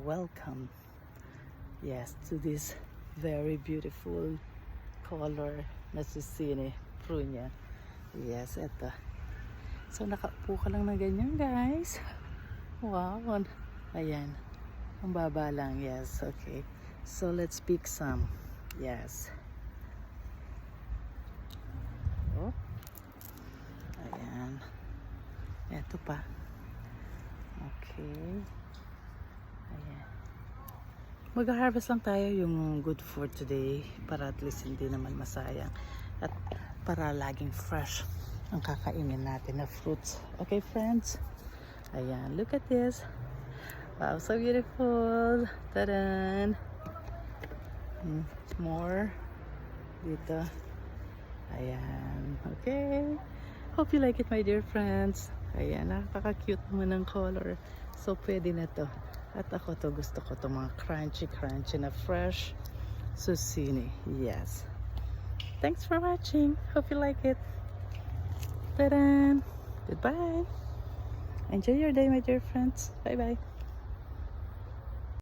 welcome, yes, to this very beautiful color na zucchini prunya. Yes, eto. So nakaupo ka lang na ganyan, guys. Wow. Ayan. Ang baba lang. Yes, okay. So let's pick some. Yes. Oh. Ayan. Eto pa. Okay. Ayan. Mag-harvest lang tayo yung good for today para at least hindi naman masayang at para laging fresh ang kakainin natin na fruits. Okay, friends? Ayan, look at this. Wow, so beautiful. Tadan! More dito. Ayan, okay. Hope you like it, my dear friends. Ayan, nakaka-cute naman ng color. So, pwede na to. At ako to, gusto ko to mga crunchy na fresh zucchini. Yes. Thanks for watching. Hope you like it. Ta-da! Goodbye. Enjoy your day, my dear friends. Bye-bye.